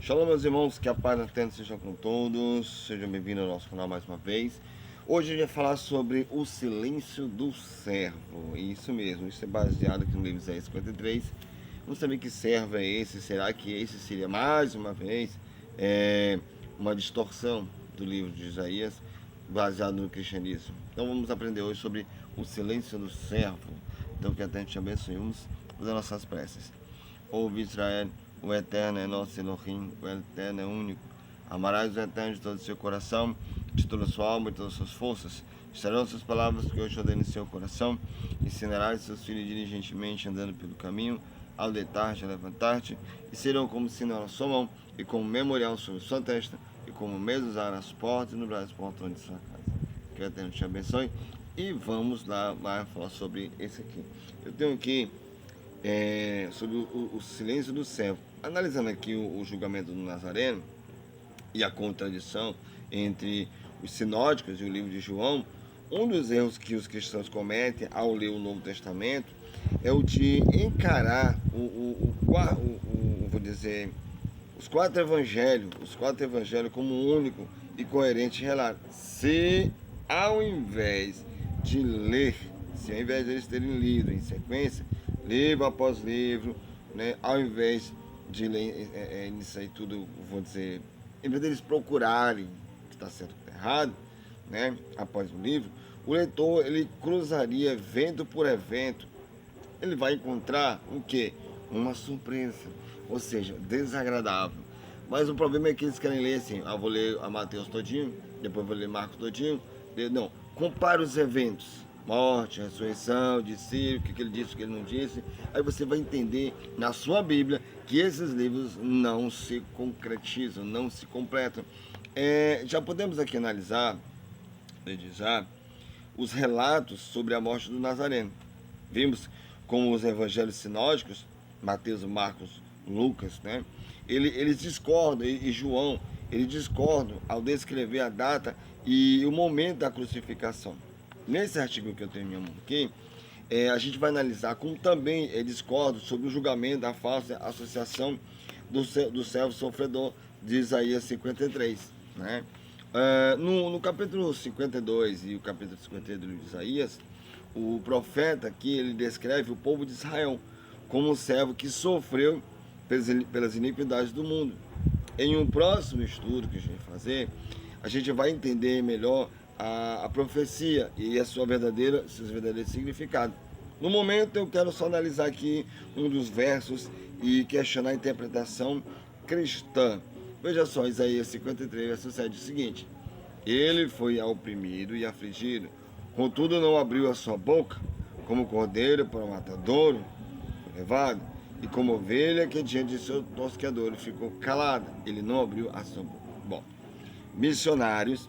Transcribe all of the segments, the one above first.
Shalom, meus irmãos, que a paz da terra seja com todos. Sejam bem-vindos ao nosso canal mais uma vez. Hoje a gente vai falar sobre o silêncio do servo. Isso mesmo, isso é baseado aqui no livro de Isaías 53. Vamos saber que servo é esse. Será que esse seria mais uma vez uma distorção do livro de Isaías baseado no cristianismo? Então vamos aprender hoje sobre o silêncio do servo. Então que a Deus te abençoe. Vamos fazer nossas preces. Ouve, Israel, o Eterno é nosso Elohim, o Eterno é único. Amarás o Eterno de todo o seu coração, de toda a sua alma e de todas as suas forças. Estarão suas palavras que hoje ordeno em seu coração. Ensinarás seus filhos diligentemente andando pelo caminho, ao deitar-te, a levantar-te, e serão como sinal na sua mão, e como memorial sobre sua testa, e como mesas nas portas e no braço portões de sua casa. Que o Eterno te abençoe. E vamos lá falar sobre esse aqui. Eu tenho aqui sobre o silêncio do servo. Analisando aqui o julgamento do Nazareno e a contradição entre os sinóticos e o livro de João, um dos erros que os cristãos cometem ao ler o Novo Testamento é o de encarar vou dizer, os quatro evangelhos como um único e coerente relato. Se ao invés de ler, se ao invés de eles terem lido em sequência, livro após livro, né, ao invés de ler isso aí tudo, vou dizer, em vez deles procurarem o que está certo e o que está errado, né, após o livro, o leitor ele cruzaria evento por evento, ele vai encontrar o quê? Uma surpresa, ou seja, desagradável. Mas o problema é que eles querem ler assim, vou ler a Mateus todinho, depois vou ler Marcos todinho, não, compara os eventos, morte, ressurreição, de Ciro, o que ele disse, o que ele não disse. Aí você vai entender na sua Bíblia que esses livros não se concretizam, não se completam. Já podemos aqui analisar já os relatos sobre a morte do Nazareno. Vimos como os evangelhos sinóticos, Mateus, Marcos, Lucas, né? Eles discordam, e João, eles discordam ao descrever a data e o momento da crucificação. Nesse artigo que eu tenho em minha mão aqui, a gente vai analisar como também discordo sobre o julgamento da falsa associação do servo sofredor de Isaías 53. Né? No capítulo 52 e o capítulo 52 de Isaías, o profeta aqui ele descreve o povo de Israel como um servo que sofreu pelas iniquidades do mundo. Em um próximo estudo que a gente vai fazer, a gente vai entender melhor a profecia e seus verdadeiros significados. No momento eu quero só analisar aqui um dos versos e questionar a interpretação cristã. Veja só, Isaías 53, verso 7, o seguinte: ele foi oprimido e afligido, contudo não abriu a sua boca, como cordeiro para o matadouro, foi levado, e como ovelha que diante de seu tosqueador ficou calada, ele não abriu a sua boca. Bom, missionários,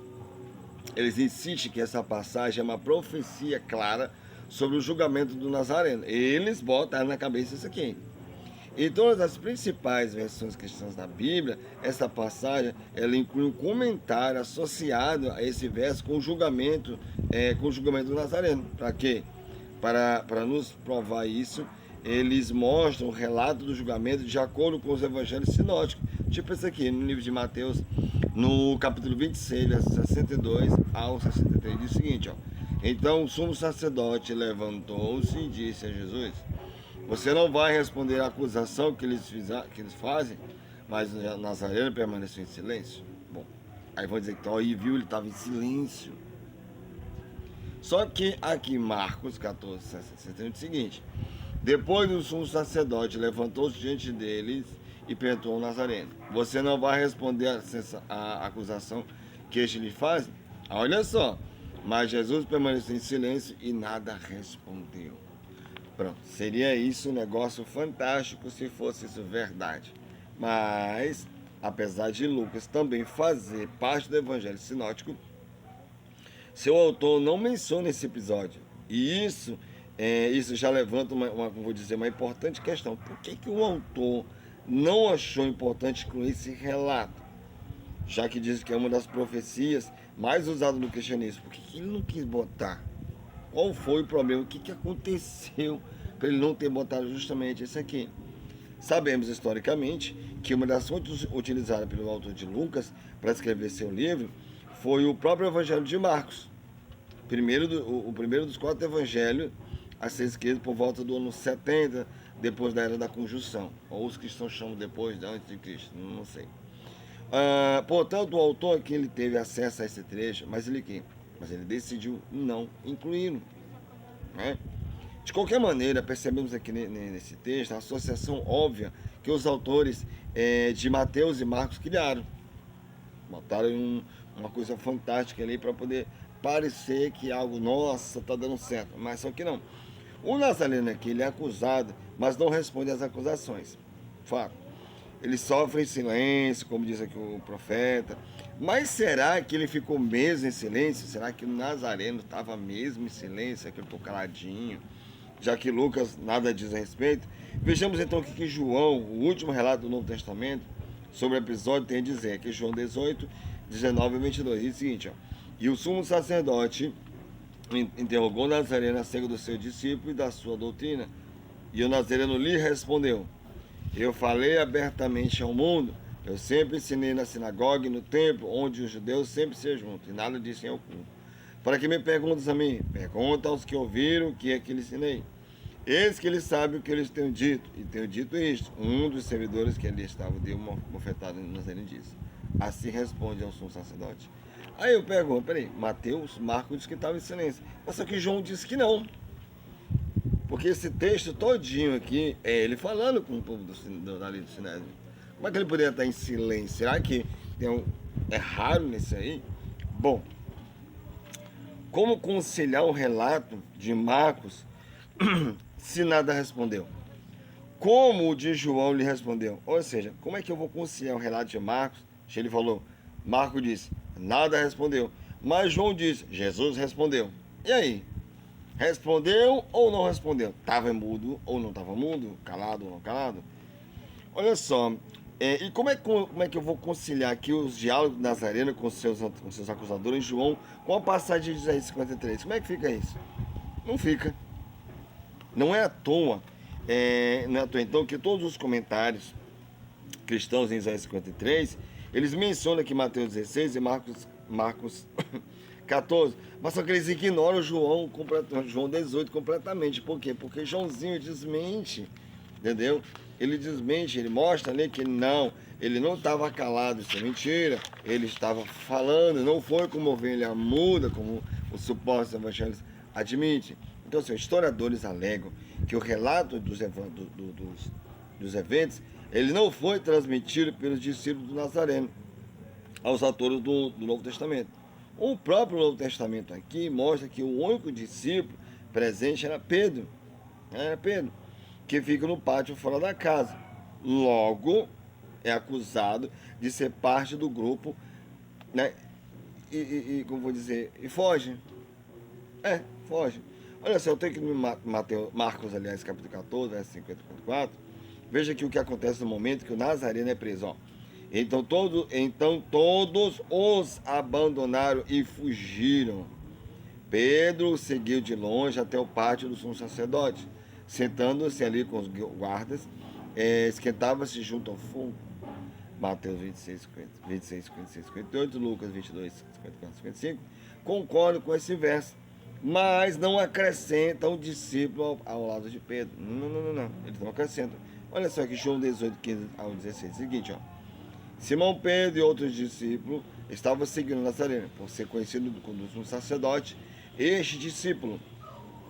eles insistem que essa passagem é uma profecia clara sobre o julgamento do Nazareno. Eles botaram na cabeça isso aqui. Em todas as principais versões cristãs da Bíblia, essa passagem ela inclui um comentário associado a esse verso com o julgamento do Nazareno. Para quê? Para nos provar isso, eles mostram o relato do julgamento de acordo com os evangelhos sinóticos. Tipo esse aqui, no livro de Mateus, no capítulo 26, versos 62 ao 63, diz o seguinte, ó: então o sumo sacerdote levantou-se e disse a Jesus: você não vai responder à acusação que eles fazem? Mas o Nazareno permaneceu em silêncio. Bom, aí vão dizer que aí viu, ele estava em silêncio. Só que aqui Marcos 14, 61 diz o seguinte: depois o sumo sacerdote levantou-se diante deles e perguntou ao Nazareno: você não vai responder a acusação que este lhe faz? Olha só, mas Jesus permaneceu em silêncio e nada respondeu. Pronto, seria isso um negócio fantástico se fosse isso verdade. Mas, apesar de Lucas também fazer parte do evangelho sinótico, seu autor não menciona esse episódio. E isso já levanta vou dizer, uma importante questão. Por que o autor não achou importante incluir esse relato? Já que diz que é uma das profecias mais usadas no cristianismo. Por que ele não quis botar? Qual foi o problema? O que aconteceu para ele não ter botado justamente esse aqui? Sabemos historicamente que uma das fontes utilizadas pelo autor de Lucas para escrever seu livro foi o próprio Evangelho de Marcos, o primeiro dos 4 evangelhos a ser escrito por volta do ano 70, depois da Era da Conjunção, ou os cristãos chamam depois, antes de Cristo, não sei. Portanto, o autor aqui ele teve acesso a esse trecho, mas ele decidiu não incluí-lo, né? De qualquer maneira, percebemos aqui nesse texto a associação óbvia que os autores de Mateus e Marcos criaram. Botaram uma coisa fantástica ali para poder parecer que algo, nossa, está dando certo, mas só que não. O Nazareno aqui, ele é acusado, mas não responde às acusações. Fato. Ele sofre em silêncio, como diz aqui o profeta. Mas será que ele ficou mesmo em silêncio? Será que o Nazareno estava mesmo em silêncio? Que ele ficou caladinho? Já que Lucas nada diz a respeito. Vejamos então o que João, o último relato do Novo Testamento, sobre o episódio tem a dizer. Aqui João 18, 19 e 22. Diz o seguinte, ó. E o sumo sacerdote interrogou Nazareno acerca do seu discípulo e da sua doutrina. E o Nazareno lhe respondeu: eu falei abertamente ao mundo, eu sempre ensinei na sinagoga e no templo, onde os judeus sempre se juntam, e nada disse em oculto. Para que me perguntas a mim? Pergunta aos que ouviram o que é que lhe ensinei. Eis que eles sabem o que eles têm dito, e tenho dito isto. Um dos servidores que ali estava deu uma bofetada no Nazareno e disse: assim responde ao sumo sacerdote. Aí eu pergunto, peraí, Mateus, Marcos disse que estava em silêncio, mas só que João disse que não. Porque esse texto todinho aqui é ele falando com o povo dali do Sinédrio. Como é que ele poderia estar em silêncio? Será que é raro nisso aí? Bom, como conciliar o relato de Marcos se nada respondeu? Como o de João lhe respondeu? Ou seja, como é que eu vou conciliar o relato de Marcos? Ele falou, Marcos disse, nada respondeu. Mas João disse, Jesus respondeu. E aí? Respondeu ou não respondeu? Estava mudo ou não estava mudo? Calado ou não calado? Olha só, e como é que eu vou conciliar aqui os diálogos de Nazareno com seus acusadores, João, com a passagem de Isaías 53? Como é que fica isso? Não fica. Não é à toa, então, que todos os comentários cristãos em Isaías 53, eles mencionam aqui Mateus 16 e Marcos 14, mas só que eles ignoram João 18 completamente. Por quê? Porque Joãozinho desmente, entendeu? Ele desmente, ele mostra ali que ele não estava calado, isso é mentira. Ele estava falando, não foi como ovelha muda, como os supostos evangelhos admitem. Então, assim, os historiadores alegam que o relato dos eventos, ele não foi transmitido pelos discípulos do Nazareno aos autores do Novo Testamento. O próprio Novo Testamento aqui mostra que o único discípulo presente era Pedro. Era Pedro, que fica no pátio fora da casa. Logo, é acusado de ser parte do grupo, né? Como vou dizer, e foge. Foge. Olha só, eu tenho que Marcos, aliás, capítulo 14, verso 54. Veja aqui o que acontece no momento que o Nazareno é preso, ó. Então todos os abandonaram e fugiram. Pedro seguiu de longe até o pátio do sumo sacerdote. Sentando-se ali com os guardas, esquentava-se junto ao fogo. Mateus 26, 56, 58, Lucas 22, 54, 55. Concordo com esse verso, mas não acrescentam o discípulo ao lado de Pedro. Não. Eles não acrescentam. Olha só aqui, João 18, 15 ao 16. Seguinte, ó. Simão Pedro e outros discípulos estavam seguindo Nazareno, por ser conhecido como sumo sacerdote. Este discípulo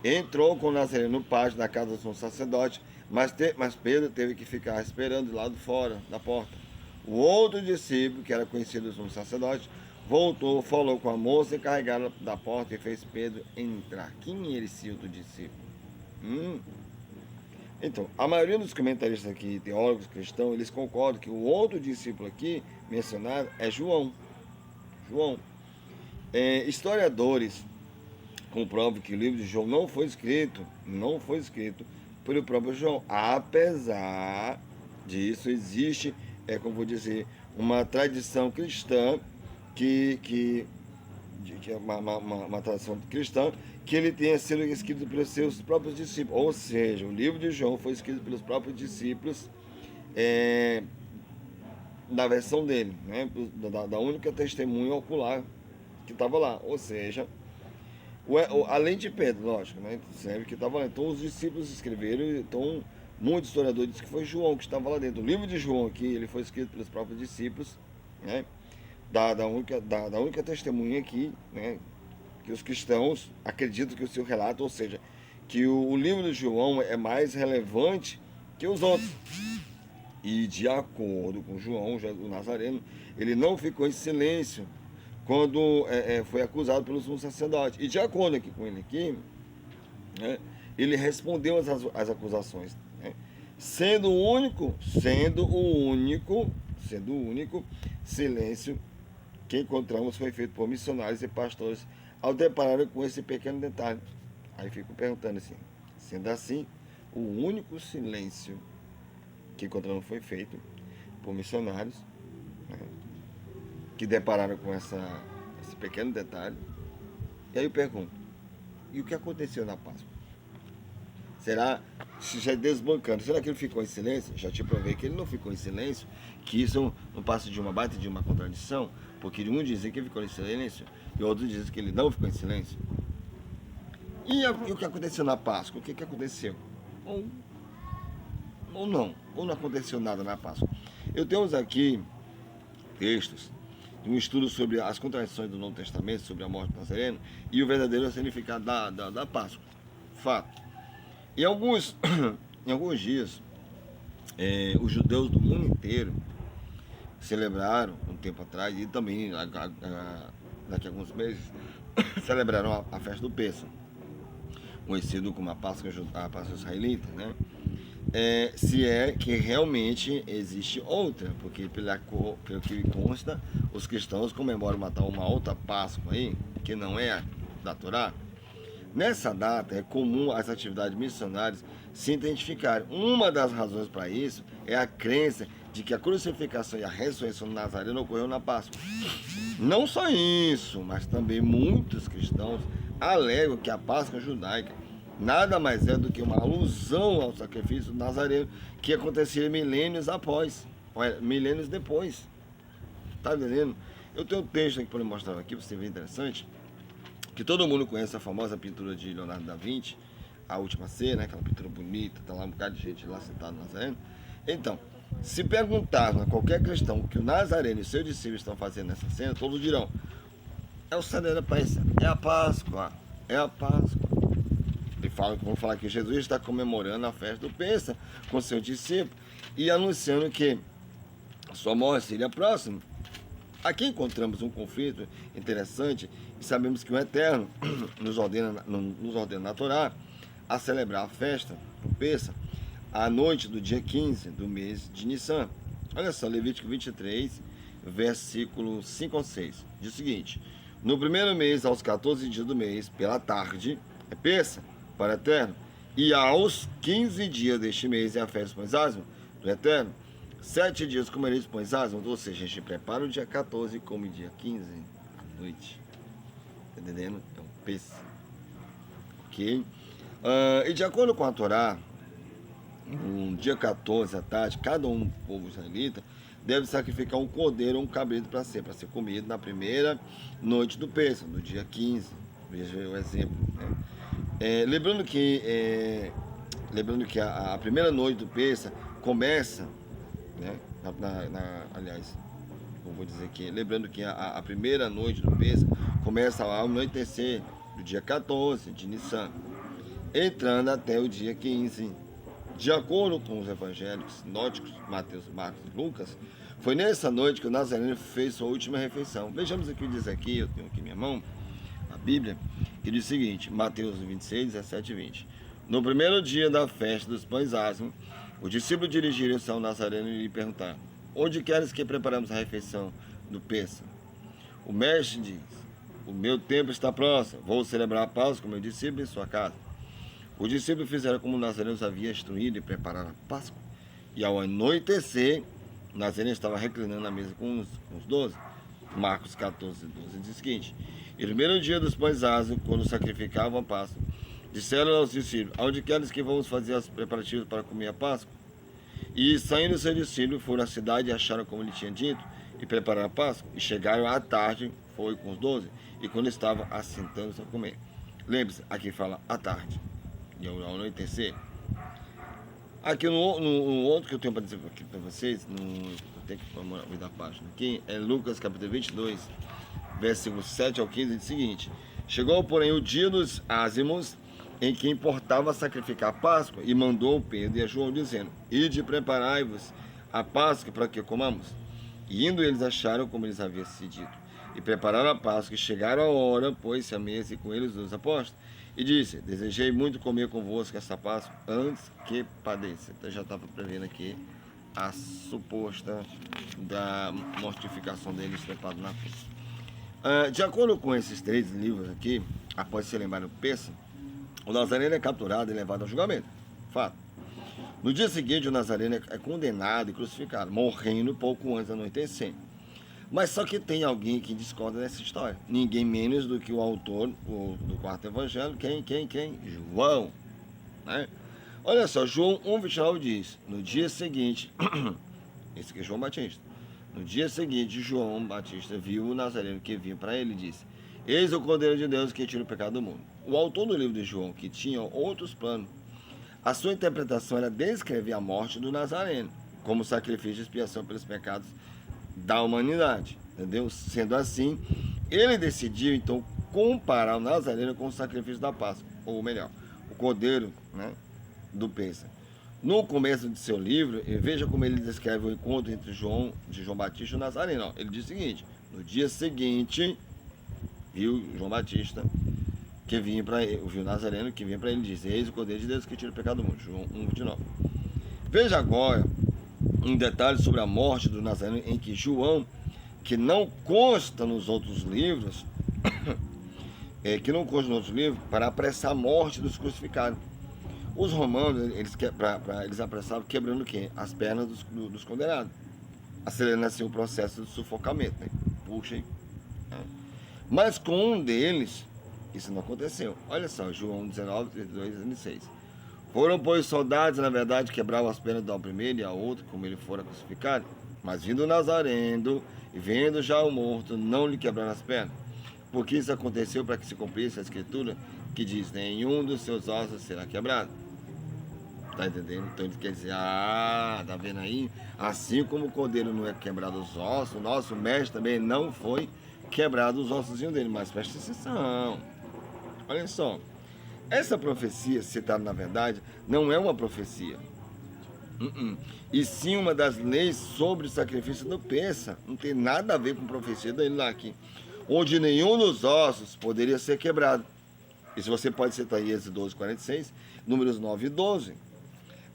entrou com Nazareno no pátio da casa do sumo sacerdote, mas Pedro teve que ficar esperando do lado fora da porta. O outro discípulo, que era conhecido como sacerdote, voltou, falou com a moça encarregada da porta e fez Pedro entrar. Quem era esse outro discípulo? Então, a maioria dos comentaristas aqui, teólogos cristãos, eles concordam que o outro discípulo aqui mencionado é João. Historiadores comprovam que o livro de João não foi escrito pelo próprio João. Apesar disso, existe, como vou dizer, uma tradição cristã que é uma tradição cristã, que ele tenha sido escrito pelos seus próprios discípulos. Ou seja, o livro de João foi escrito pelos próprios discípulos da versão dele, né? Da única testemunha ocular que estava lá. Ou seja, além de Pedro, lógico, né? Sempre que estava lá. Então os discípulos escreveram, então muitos historiadores dizem que foi João que estava lá dentro. O livro de João aqui, ele foi escrito pelos próprios discípulos, né? Da única testemunha aqui, né? Que os cristãos acreditam que o seu relato, ou seja, que o livro de João é mais relevante que os outros. E de acordo com João, o Nazareno, ele não ficou em silêncio quando foi acusado pelo sumo sacerdote. E de acordo aqui com ele aqui, né, ele respondeu às acusações, né, sendo o único silêncio que encontramos foi feito por missionários e pastores ao depararem com esse pequeno detalhe. Aí fico perguntando assim, sendo assim, o único silêncio que encontramos foi feito por missionários, né, que depararam com esse pequeno detalhe. E aí eu pergunto, e o que aconteceu na Páscoa? Será, se já desbancando, será que ele ficou em silêncio? Já te provei que ele não ficou em silêncio, que isso não passa de uma baita de uma contradição, porque um dizem que ele ficou em silêncio e outros dizem que ele não ficou em silêncio. E o que aconteceu na Páscoa? O que aconteceu? Ou não aconteceu nada na Páscoa. Eu tenho aqui textos de um estudo sobre as contradições do Novo Testamento, sobre a morte do Nazareno e o verdadeiro significado da Páscoa. Fato. Em alguns dias, os judeus do mundo inteiro celebraram, um tempo atrás, e também daqui a alguns meses, celebraram a festa do Pêssego, conhecido como a Páscoa israelita, né? Se é que realmente existe outra, porque pelo que consta, os cristãos comemoram uma outra Páscoa aí, que não é a da Torá. Nessa data é comum as atividades missionárias se identificarem. Uma das razões para isso é a crença de que a crucificação e a ressurreição do Nazareno ocorreu na Páscoa. Não só isso, mas também muitos cristãos alegam que a Páscoa judaica nada mais é do que uma alusão ao sacrifício do Nazareno que acontecia milênios depois. Tá entendendo? Eu tenho um texto aqui para mostrar aqui, para você ver interessante, que todo mundo conhece a famosa pintura de Leonardo da Vinci, A Última Ceia, né? Aquela pintura bonita, tá lá um bocado de gente lá sentado no Nazareno. Então, se perguntar a qualquer cristão o que o Nazareno e seus discípulos estão fazendo nessa cena, todos dirão, é o Sagrado Pêssego, é a Páscoa, é a Páscoa. Vão falar que Jesus está comemorando a festa do Pêssego com seus discípulos e anunciando que a sua morte seria próxima. Aqui encontramos um conflito interessante e sabemos que o Eterno nos ordena na Torá a celebrar a festa do Pêssego à noite do dia 15 do mês de Nissan. Olha só, Levítico 23, versículo 5 ao 6. Diz o seguinte: no primeiro mês, aos 14 dias do mês, pela tarde, é Pêssego para o Eterno, e aos 15 dias deste mês é a festa dos pães ázimos do Eterno. 7 dias comereis pães ázimos, ou seja, a gente prepara o dia 14 e come dia 15 à noite. Tá entendendo? É um Pêssego. Ok? E de acordo com a Torá, no dia 14 à tarde, cada um do povo israelita deve sacrificar um cordeiro ou um cabrito para ser comido na primeira noite do Pêssego, no dia 15. Veja o exemplo, né? Lembrando que a primeira noite do Pêssego começa, né? Aliás, eu vou dizer que, lembrando que a primeira noite do Pêssego começa ao anoitecer do dia 14 de Nissan, entrando até o dia 15. De acordo com os evangélicos sinóticos, Mateus, Marcos e Lucas, foi nessa noite que o Nazareno fez sua última refeição. Vejamos o que diz aqui, eu tenho aqui minha mão, a Bíblia, que diz o seguinte, Mateus 26, 17 e 20. No primeiro dia da festa dos pães ázimos, os discípulos dirigiram-se ao Nazareno e lhe perguntaram: onde queres que preparamos a refeição do Pêssego? O mestre diz: o meu tempo está próximo, vou celebrar a Páscoa com meu discípulo em sua casa. Os discípulos fizeram como o Nazareno os havia instruído e prepararam a Páscoa. E ao anoitecer, o Nazareno estava reclinando na mesa com os 12. Marcos 14, 12 diz o seguinte: e no primeiro dia dos pães ázimos, quando sacrificavam a Páscoa, disseram aos discípulos: aonde queres que vamos fazer os preparativos para comer a Páscoa? E saindo seus discípulos, foram à cidade e acharam como ele tinha dito, e prepararam a Páscoa. E chegaram à tarde, foi com os 12, e quando estava assentando-se a comer. Lembre-se, aqui fala à tarde, e ao anoitecer. Aqui no outro que eu tenho para dizer aqui para vocês, eu tenho que vir da página aqui, é Lucas capítulo 22, versículos 7 ao 15, diz o seguinte: chegou, porém, o dia dos ázimos, em que importava sacrificar a Páscoa, e mandou Pedro e a João, dizendo: ide, preparai-vos a Páscoa para que comamos. E indo eles acharam como eles haviam se dito, e prepararam a Páscoa, e chegaram a hora, pôs-se à mesa e com eles os apóstolos, e disse: desejei muito comer convosco essa Páscoa antes que padeça. Então já estava prevendo aqui a suposta da mortificação deles preparado na cruz. De acordo com esses 3 livros aqui, após ser lembrado Peça, o Nazareno é capturado e levado ao julgamento. Fato. No dia seguinte, o Nazareno é condenado e crucificado, morrendo pouco antes da anoitecer. Mas só que tem alguém que discorda dessa história. Ninguém menos do que o autor do 4º evangelho. Quem? João. Né? Olha só, João 1,29 diz: no dia seguinte, esse aqui é João Batista. No dia seguinte, João Batista viu o Nazareno que vinha para ele e disse: eis o Cordeiro de Deus que tira o pecado do mundo. O autor do livro de João, que tinha outros planos, a sua interpretação era descrever a morte do Nazareno como sacrifício de expiação pelos pecados da humanidade, entendeu? Sendo assim, ele decidiu então comparar o Nazareno com o sacrifício da Páscoa, ou melhor, o Cordeiro, né, do Pêssego. No começo de seu livro, veja como ele descreve o encontro entre João Batista e o Nazareno. Ele diz o seguinte: no dia seguinte, viu João Batista que vinha para ele, viu o Nazareno que vinha para ele, diz: eis o Cordeiro de Deus que tira o pecado do mundo. João 1,29. Veja agora um detalhe sobre a morte do Nazareno, em que João, que não consta nos outros livros, para apressar a morte dos crucificados. Os romanos, eles apressavam quebrando o quê? As pernas dos condenados, acelerando assim o processo de sufocamento, né? Puxa, hein? Mas com um deles, isso não aconteceu. Olha só, João 19, 32 e 26. Foram, pois, soldados, na verdade, quebravam as pernas de um primeiro e a outro, como ele fora crucificado. Mas vindo o Nazareno, e vendo já o morto, não lhe quebraram as pernas. Porque isso aconteceu para que se cumprisse a escritura, que diz: nenhum dos seus ossos será quebrado. Tá entendendo? Então ele quer dizer: tá vendo aí? Assim como o cordeiro não é quebrado os ossos, o nosso mestre também não foi quebrado os ossos dele. Mas presta atenção. Olha só. Essa profecia citada, na verdade, não é uma profecia. E sim uma das leis sobre o sacrifício do Pêssego. Não tem nada a ver com profecia dele lá aqui. Onde nenhum dos ossos poderia ser quebrado. Isso você pode citar aí Êxodo 12, 46, números 9 e 12.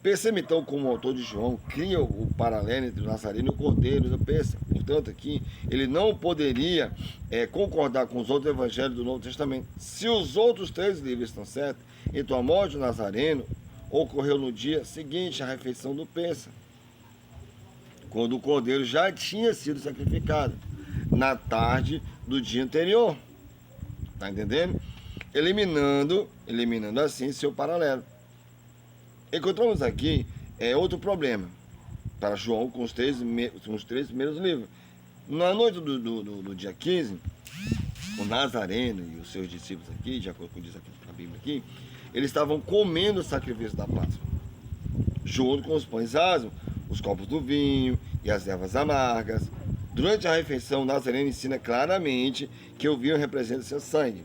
Perceba então como o autor de João cria o paralelo entre o Nazareno e o Cordeiro do Pêssego. Portanto, aqui ele não poderia concordar com os outros evangelhos do Novo Testamento. Se os outros 3 livros estão certos, então a morte do Nazareno ocorreu no dia seguinte à refeição do Pêssego, quando o Cordeiro já tinha sido sacrificado, na tarde do dia anterior. Está entendendo? Eliminando assim seu paralelo. Encontramos aqui outro problema para João com os 3 primeiros livros. Na noite do dia 15, o Nazareno e os seus discípulos aqui, de acordo com o que diz aqui na Bíblia aqui, eles estavam comendo o sacrifício da Páscoa, junto com os pães ázimos, os copos do vinho e as ervas amargas. Durante a refeição, o Nazareno ensina claramente que o vinho representa seu sangue.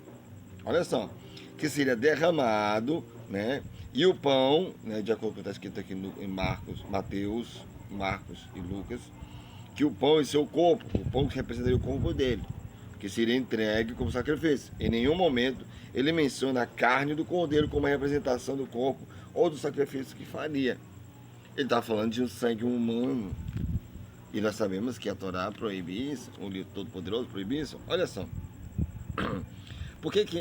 Olha só, que seria derramado, né? E o pão, né, de acordo com o que está escrito aqui em Mateus, Marcos e Lucas, que o pão é seu corpo, o pão que representaria o corpo dele, que seria entregue como sacrifício. Em nenhum momento ele menciona a carne do cordeiro como a representação do corpo ou do sacrifício que faria. Ele está falando de um sangue humano. E nós sabemos que a Torá proíbe isso, o livro Todo-Poderoso proíbe isso. Olha só.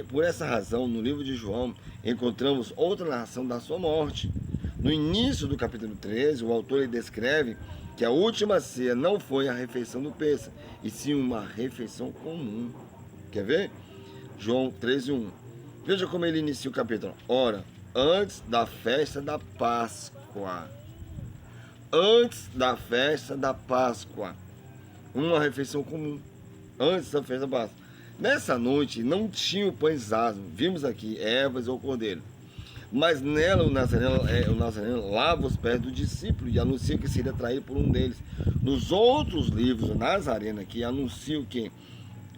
Por essa razão, no livro de João, encontramos outra narração da sua morte. No início do capítulo 13, o autor ele descreve que a última ceia não foi a refeição do Pêssego, e sim uma refeição comum. Quer ver? João 13:1. Veja como ele inicia o capítulo. Ora, antes da festa da Páscoa. antes da festa da Páscoa. Uma refeição comum, antes da festa da Páscoa. Nessa noite não tinha o pães asmos, vimos aqui, ervas ou cordeiro. Mas nela o Nazareno lava os pés do discípulo e anuncia que seria traído por um deles. Nos outros livros, o Nazareno aqui anuncia o quê?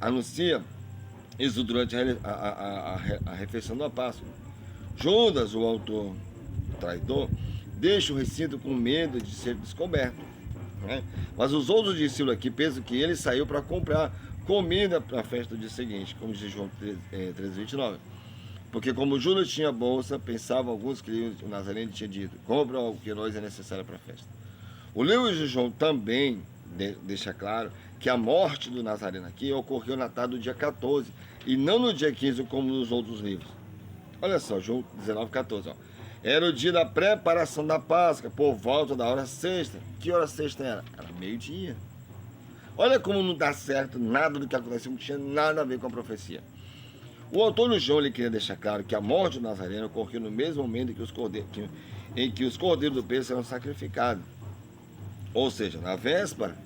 Anuncia isso durante a refeição da Páscoa. Judas, o autor traidor, deixa o recinto com medo de ser descoberto, né? Mas os outros discípulos aqui pensam que ele saiu para comprar comida para a festa do dia seguinte, como diz João 13:29. Porque como Judas tinha bolsa, pensavam alguns que o Nazareno tinha dito: compra o que nós é necessário para a festa. O livro de João também deixa claro que a morte do Nazareno aqui ocorreu na tarde do dia 14 e não no dia 15 como nos outros livros. Olha só, João 19:14. Era o dia da preparação da Páscoa, por volta da hora sexta. Que hora sexta era? Era meio-dia. Olha como não dá certo nada do que aconteceu, não tinha nada a ver com a profecia. O autor do João ele queria deixar claro que a morte do Nazareno ocorreu no mesmo momento em que os cordeiros do peso eram sacrificados. Ou seja, na véspera,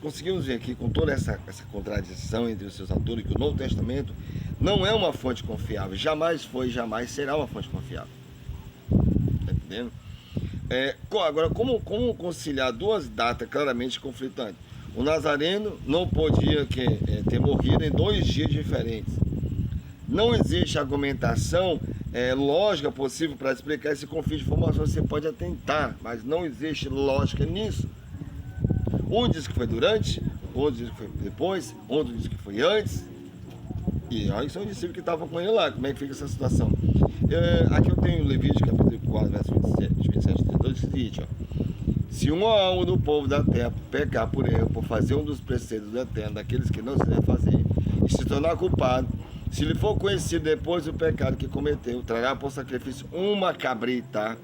conseguimos ver aqui com toda essa contradição entre os seus autores que o Novo Testamento não é uma fonte confiável, jamais foi, jamais será uma fonte confiável. Está entendendo? Agora, como conciliar duas datas claramente conflitantes? O Nazareno não podia ter morrido em 2 dias diferentes. Não existe argumentação lógica possível para explicar esse conflito de informação. Você pode tentar, mas não existe lógica nisso. Um diz que foi durante, outro diz que foi depois, outro diz que foi antes. E olha que são discípulos que estavam com ele lá. Como é que fica essa situação? Aqui eu tenho Levítico capítulo 4, verso 27 e 32, que diz: se uma alma do povo da terra pecar por erro, por fazer um dos preceitos do Eterno, daqueles que não se deve fazer, e se tornar culpado, se lhe for conhecido depois do pecado que cometeu, trará por sacrifício uma cabrita,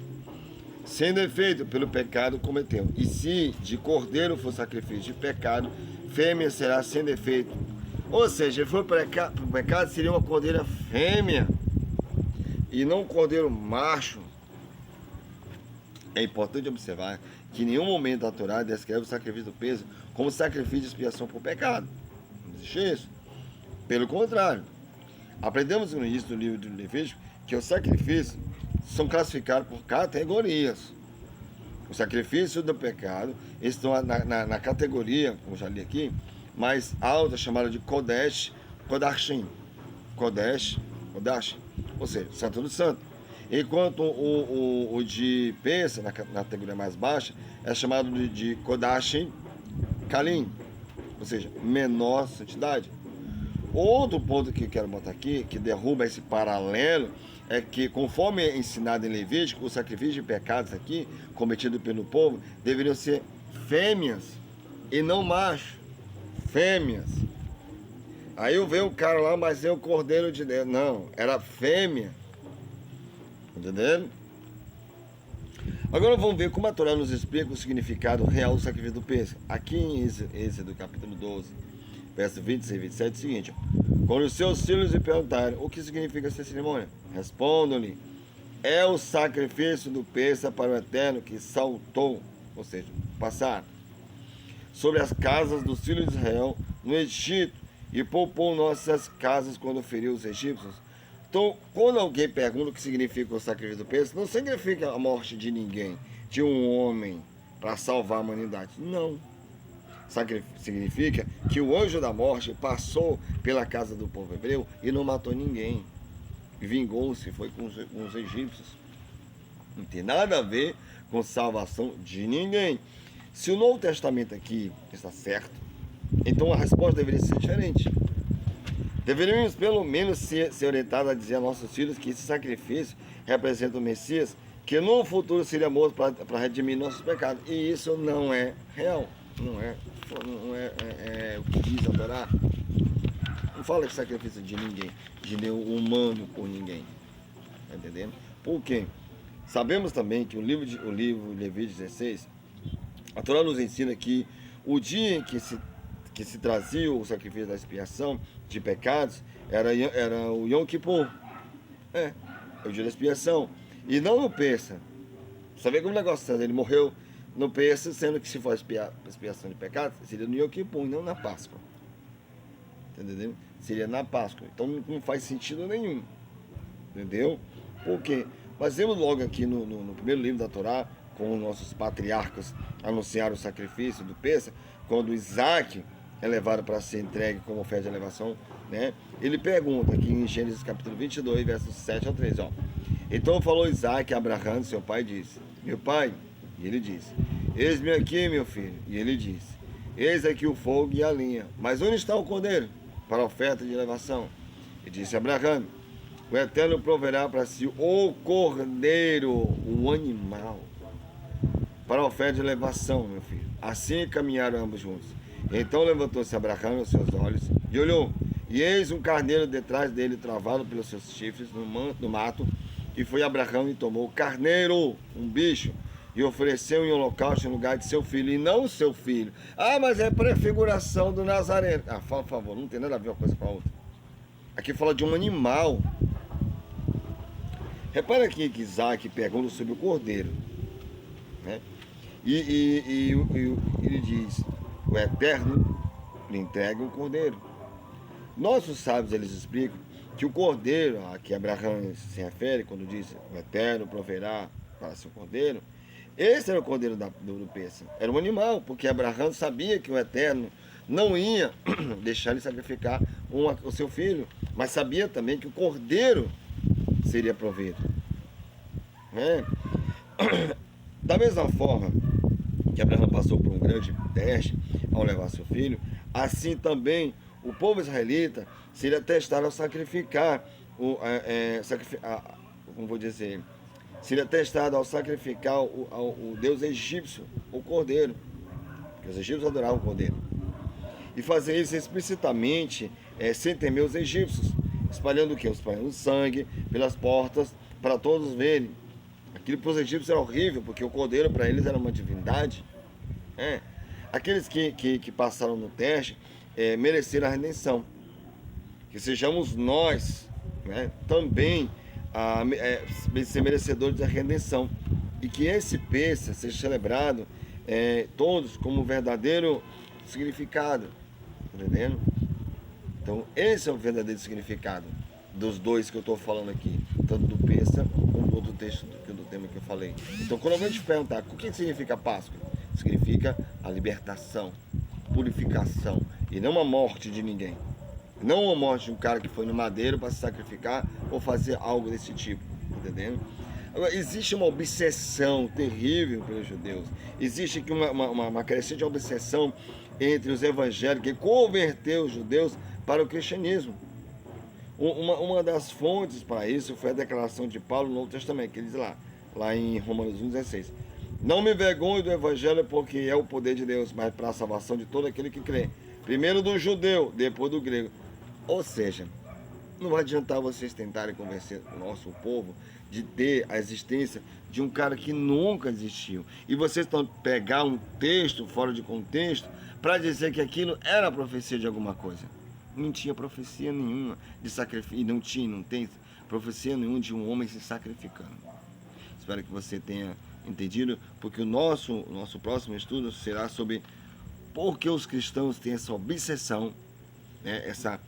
sem defeito pelo pecado cometeu. E se de cordeiro for sacrifício de pecado, fêmea será sem defeito. Ou seja, se for pecado, seria uma cordeira fêmea, e não um cordeiro macho. É importante observar que em nenhum momento a Torá descreve o sacrifício do peso como sacrifício de expiação por pecado. Não existe isso. Pelo contrário, aprendemos no início do livro do Levítico que os sacrifícios são classificados por categorias. O sacrifício do pecado estão na categoria, como já li aqui, mais alta, chamada de Kodesh, Kodashim. Kodesh, Kodashim, ou seja, Santo do Santo. Enquanto o de Peça, na categoria mais baixa, é chamado de Kodashim Kalim, ou seja, menor santidade. Outro ponto que eu quero botar aqui, que derruba esse paralelo, é que, conforme é ensinado em Levítico, os sacrifícios de pecados aqui, cometidos pelo povo, deveriam ser fêmeas e não machos. Fêmeas. Aí eu vejo o cara lá, mas é o cordeiro de Deus. Não, era fêmea. Entendendo? Agora vamos ver como a Torá nos explica o significado real do sacrifício do peso. Aqui em Êxodo capítulo 12, verso 26 e 27, é o seguinte: quando os seus filhos lhe perguntarem o que significa essa cerimônia, respondam-lhe: é o sacrifício do peso para o Eterno que saltou, ou seja, passar sobre as casas dos filhos de Israel no Egito e poupou nossas casas quando feriu os egípcios. Então, quando alguém pergunta o que significa o sacrifício do peso, não significa a morte de ninguém, de um homem, para salvar a humanidade. Não. Significa que o anjo da morte passou pela casa do povo hebreu e não matou ninguém. Vingou-se, foi com os egípcios. Não tem nada a ver com salvação de ninguém. Se o Novo Testamento aqui está certo, então a resposta deveria ser diferente. Deveríamos pelo menos ser orientados a dizer a nossos filhos que esse sacrifício representa o Messias, que no futuro seria morto para redimir nossos pecados. E isso não é real. Não é o que diz a Torá. Não fala de sacrifício de ninguém, de nenhum humano por ninguém. Está entendendo? Por quê? Sabemos também que o livro Levítico 16, a Torá nos ensina que o dia em que se trazia o sacrifício da expiação de pecados era o Yom Kippur. É o dia da expiação. e não no Pêssar. Você vê como o negócio é, ele morreu no Pêssar, sendo que se for expiação de pecados, seria no Yom Kippur, não na Páscoa. Entendeu? Seria na Páscoa. Então não faz sentido nenhum. Entendeu? Por quê? Mas vemos logo aqui no primeiro livro da Torá, com os nossos patriarcas anunciaram o sacrifício do Pêssar, quando Isaac é levado para ser entregue como oferta de elevação, né? Ele pergunta aqui em Gênesis capítulo 22, versos 7 ao 13, ó. Então falou Isaac a Abraão, seu pai, e disse: meu pai, e ele disse: eis-me aqui, meu filho. E ele disse: eis aqui o fogo e a linha, mas onde está o cordeiro para a oferta de elevação? E disse Abraão: o Eterno proverá para si o cordeiro, o animal, para a oferta de elevação, meu filho. Assim caminharam ambos juntos. Então levantou-se Abraão os seus olhos e olhou, e eis um carneiro detrás dele, travado pelos seus chifres no mato. E foi Abraão e tomou o carneiro, um bicho, e ofereceu em holocausto em lugar de seu filho, e não o seu filho. Ah, mas é prefiguração do Nazareno. Ah, fala, por favor, não tem nada a ver uma coisa com a outra. Aqui fala de um animal. Repara aqui que Isaac pergunta sobre o cordeiro, né? E ele diz: o Eterno lhe entrega o cordeiro. Nossos sábios, eles explicam que o cordeiro, a que Abraão se refere quando diz: o Eterno proverá para seu cordeiro, esse era o cordeiro do Pêssar. Era um animal, porque Abraão sabia que o Eterno não ia deixar ele sacrificar o seu filho, mas sabia também que o cordeiro seria provido, né? Da mesma forma que Abraão passou por um grande teste ao levar seu filho, assim também o povo israelita seria testado ao sacrificar como vou dizer, seria testado ao sacrificar o deus egípcio, o cordeiro, porque os egípcios adoravam o cordeiro, e fazer isso explicitamente, sem temer os egípcios, espalhando o quê? Espalhando sangue pelas portas para todos verem. Aquilo para os egípcios era horrível, porque o cordeiro para eles era uma divindade. Aqueles que passaram no teste mereceram a redenção. Que sejamos nós, né, também ser merecedores da redenção. E que esse Pêssar seja celebrado todos como verdadeiro significado. Entendendo? Então esse é o verdadeiro significado dos dois que eu estou falando aqui, tanto do Pêssar como do outro texto do tema que eu falei. Então quando alguém te perguntar o que significa Páscoa, significa a libertação, purificação, e não a morte de ninguém. Não a morte de um cara que foi no madeiro para se sacrificar ou fazer algo desse tipo, entendendo? Agora, existe uma obsessão terrível pelos judeus. Existe aqui uma crescente obsessão entre os evangélicos que converteu os judeus para o cristianismo. Uma das fontes para isso foi a declaração de Paulo no Novo Testamento, que ele diz lá em Romanos 1,16: não me envergonhe do evangelho, porque é o poder de Deus, mas para a salvação de todo aquele que crê. Primeiro do judeu, depois do grego. Ou seja, não vai adiantar vocês tentarem convencer o nosso povo de ter a existência de um cara que nunca existiu. E vocês estão pegar um texto fora de contexto para dizer que aquilo era profecia de alguma coisa. Não tinha profecia nenhuma de sacrifício, não tem profecia nenhuma de um homem se sacrificando. Espero que você tenha entendido, porque o nosso próximo estudo será sobre por que os cristãos têm essa obsessão, né, essa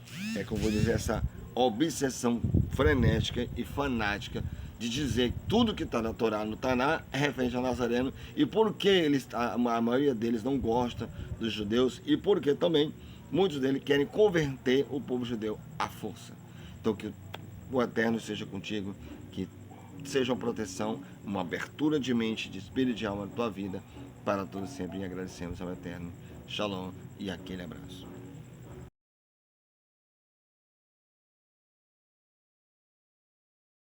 obsessão frenética e fanática de dizer que tudo que está na Torá, no Taná, é referente ao Nazareno, e por que a maioria deles não gosta dos judeus, e por que também muitos deles querem converter o povo judeu à força. Então que o Eterno seja contigo, que seja uma proteção, uma abertura de mente, de espírito e de alma na tua vida, para todos sempre, e agradecemos ao Eterno. Shalom e aquele abraço.